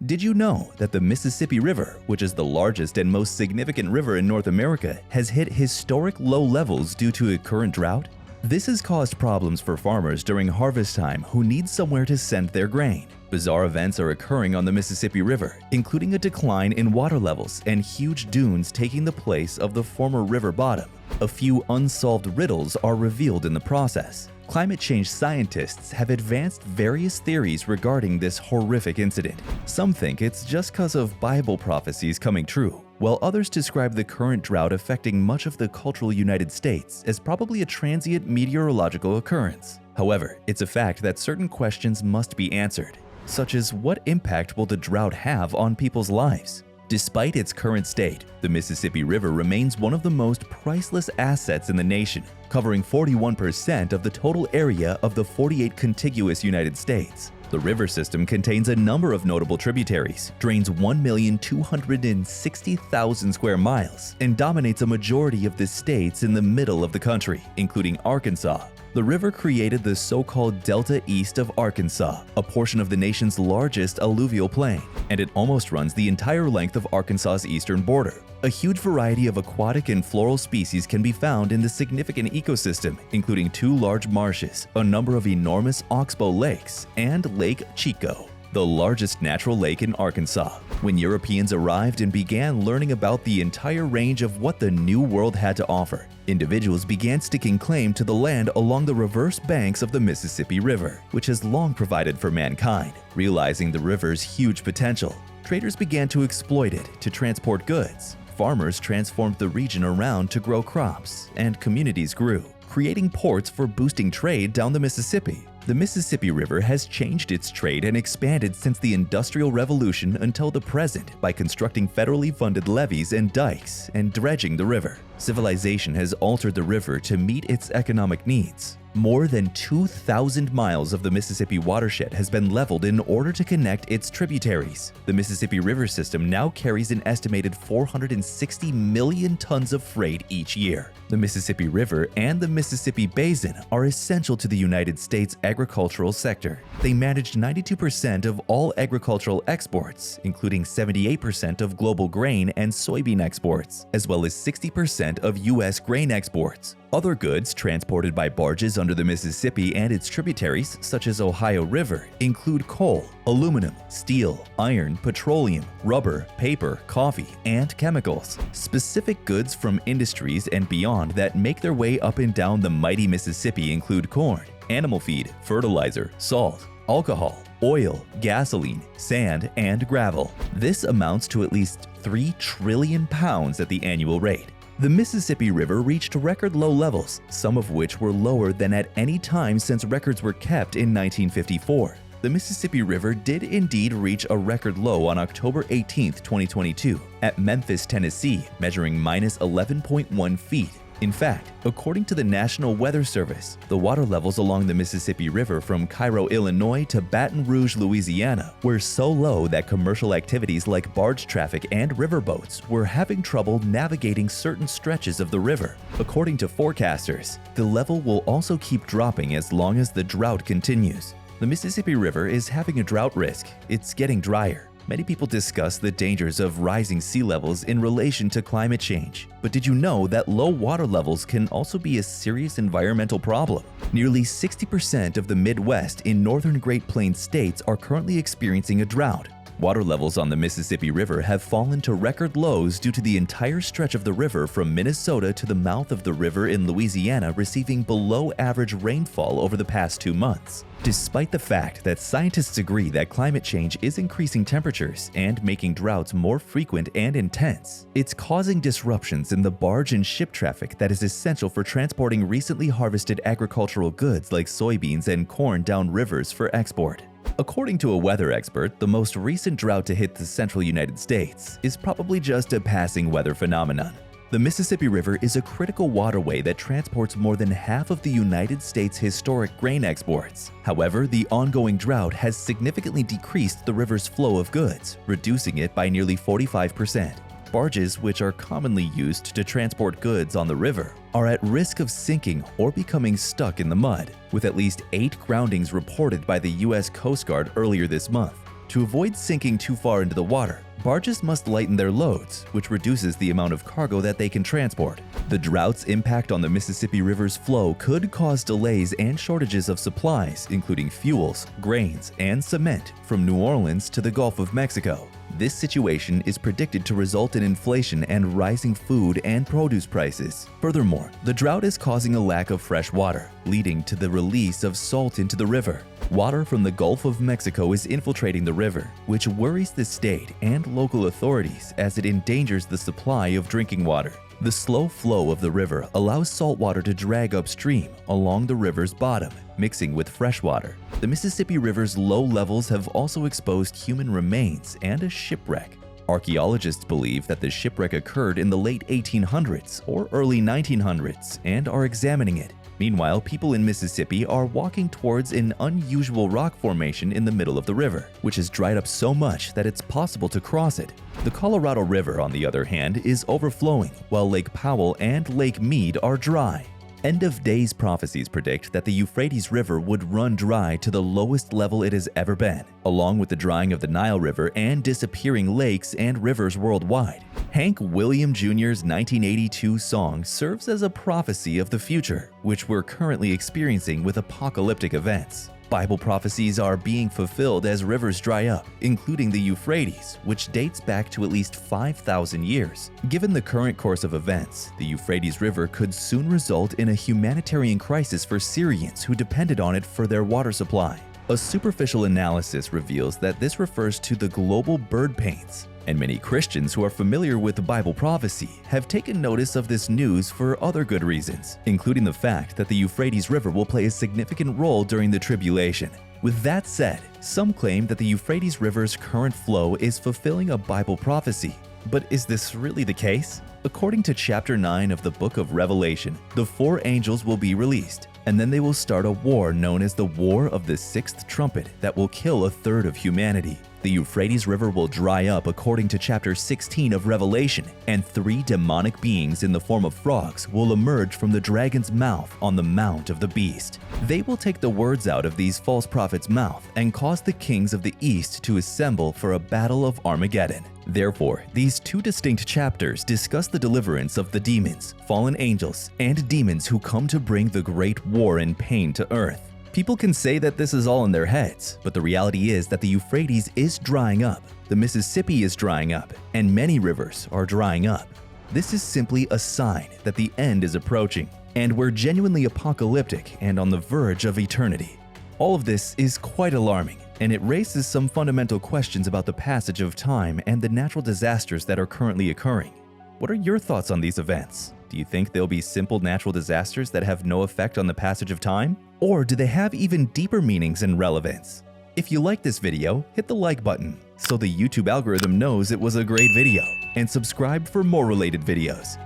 Did you know that the Mississippi River, which is the largest and most significant river in North America, has hit historic low levels due to a current drought? This has caused problems for farmers during harvest time who need somewhere to send their grain. Bizarre events are occurring on the Mississippi River, including a decline in water levels and huge dunes taking the place of the former river bottom. A few unsolved riddles are revealed in the process. Climate change scientists have advanced various theories regarding this horrific incident. Some think it's just because of Bible prophecies coming true, while others describe the current drought affecting much of the cultural United States as probably a transient meteorological occurrence. However, it's a fact that certain questions must be answered, such as what impact will the drought have on people's lives? Despite its current state, the Mississippi River remains one of the most priceless assets in the nation, covering 41% of the total area of the 48 contiguous United States. The river system contains a number of notable tributaries, drains 1,260,000 square miles, and dominates a majority of the states in the middle of the country, including Arkansas. The river created the so-called Delta east of Arkansas, a portion of the nation's largest alluvial plain, and it almost runs the entire length of Arkansas's eastern border. A huge variety of aquatic and floral species can be found in the significant ecosystem, including 2 large marshes, a number of enormous oxbow lakes, and Lake Chico, the largest natural lake in Arkansas. When Europeans arrived and began learning about the entire range of what the New World had to offer, individuals began sticking claim to the land along the reverse banks of the Mississippi River, which has long provided for mankind. Realizing the river's huge potential, traders began to exploit it to transport goods. Farmers transformed the region around to grow crops, and communities grew, creating ports for boosting trade down the Mississippi. The Mississippi River has changed its trade and expanded since the Industrial Revolution until the present by constructing federally funded levees and dikes and dredging the river. Civilization has altered the river to meet its economic needs. More than 2,000 miles of the Mississippi watershed has been leveled in order to connect its tributaries. The Mississippi River system now carries an estimated 460 million tons of freight each year. The Mississippi River and the Mississippi Basin are essential to the United States agricultural sector. They manage 92% of all agricultural exports, including 78% of global grain and soybean exports, as well as 60% of U.S. grain exports. Other goods transported by barges under the Mississippi and its tributaries, such as Ohio River, include coal, aluminum, steel, iron, petroleum, rubber, paper, coffee, and chemicals. Specific goods from industries and beyond that make their way up and down the mighty Mississippi include corn, animal feed, fertilizer, salt, alcohol, oil, gasoline, sand, and gravel. This amounts to at least 3 trillion pounds at the annual rate. The Mississippi River reached record low levels, some of which were lower than at any time since records were kept in 1954. The Mississippi River did indeed reach a record low on October 18, 2022, at Memphis, Tennessee, measuring -11.1 feet. In fact, according to the National Weather Service, the water levels along the Mississippi River from Cairo, Illinois to Baton Rouge, Louisiana were so low that commercial activities like barge traffic and riverboats were having trouble navigating certain stretches of the river. According to forecasters, the level will also keep dropping as long as the drought continues. The Mississippi River is having a drought risk. It's getting drier. Many people discuss the dangers of rising sea levels in relation to climate change. But did you know that low water levels can also be a serious environmental problem? Nearly 60% of the Midwest in northern Great Plains states are currently experiencing a drought. Water levels on the Mississippi River have fallen to record lows due to the entire stretch of the river from Minnesota to the mouth of the river in Louisiana receiving below average rainfall over the past 2 months. Despite the fact that scientists agree that climate change is increasing temperatures and making droughts more frequent and intense, it's causing disruptions in the barge and ship traffic that is essential for transporting recently harvested agricultural goods like soybeans and corn down rivers for export. According to a weather expert, the most recent drought to hit the central United States is probably just a passing weather phenomenon. The Mississippi River is a critical waterway that transports more than half of the United States' historic grain exports. However, the ongoing drought has significantly decreased the river's flow of goods, reducing it by nearly 45%. Barges, which are commonly used to transport goods on the river, are at risk of sinking or becoming stuck in the mud, with at least 8 groundings reported by the U.S. Coast Guard earlier this month. To avoid sinking too far into the water, barges must lighten their loads, which reduces the amount of cargo that they can transport. The drought's impact on the Mississippi River's flow could cause delays and shortages of supplies, including fuels, grains, and cement from New Orleans to the Gulf of Mexico. This situation is predicted to result in inflation and rising food and produce prices. Furthermore, the drought is causing a lack of fresh water, leading to the release of salt into the river. Water from the Gulf of Mexico is infiltrating the river, which worries the state and local authorities as it endangers the supply of drinking water. The slow flow of the river allows salt water to drag upstream along the river's bottom, mixing with fresh water. The Mississippi River's low levels have also exposed human remains and a shipwreck. Archaeologists believe that the shipwreck occurred in the late 1800s or early 1900s and are examining it. Meanwhile, people in Mississippi are walking towards an unusual rock formation in the middle of the river, which has dried up so much that it's possible to cross it. The Colorado River, on the other hand, is overflowing, while Lake Powell and Lake Mead are dry. End-of-days prophecies predict that the Euphrates River would run dry to the lowest level it has ever been, along with the drying of the Nile River and disappearing lakes and rivers worldwide. Hank William Jr.'s 1982 song serves as a prophecy of the future, which we're currently experiencing with apocalyptic events. Bible prophecies are being fulfilled as rivers dry up, including the Euphrates, which dates back to at least 5,000 years. Given the current course of events, the Euphrates River could soon result in a humanitarian crisis for Syrians who depended on it for their water supply. A superficial analysis reveals that this refers to the global bird pains, and many Christians who are familiar with Bible prophecy have taken notice of this news for other good reasons, including the fact that the Euphrates River will play a significant role during the tribulation. With that said, some claim that the Euphrates River's current flow is fulfilling a Bible prophecy. But is this really the case? According to chapter 9 of the book of Revelation, the 4 angels will be released, and then they will start a war known as the War of the Sixth Trumpet that will kill a third of humanity. The Euphrates River will dry up according to chapter 16 of Revelation, and 3 demonic beings in the form of frogs will emerge from the dragon's mouth on the mount of the beast. They will take the words out of these false prophets' mouth and cause the kings of the east to assemble for a battle of Armageddon. Therefore, these 2 distinct chapters discuss the deliverance of the demons, fallen angels, and demons who come to bring the great war and pain to earth. People can say that this is all in their heads, but the reality is that the Euphrates is drying up, the Mississippi is drying up, and many rivers are drying up. This is simply a sign that the end is approaching, and we're genuinely apocalyptic and on the verge of eternity. All of this is quite alarming, and it raises some fundamental questions about the passage of time and the natural disasters that are currently occurring. What are your thoughts on these events? Do you think they'll be simple natural disasters that have no effect on the passage of time? Or do they have even deeper meanings and relevance? If you like this video, hit the like button so the YouTube algorithm knows it was a great video, and subscribe for more related videos.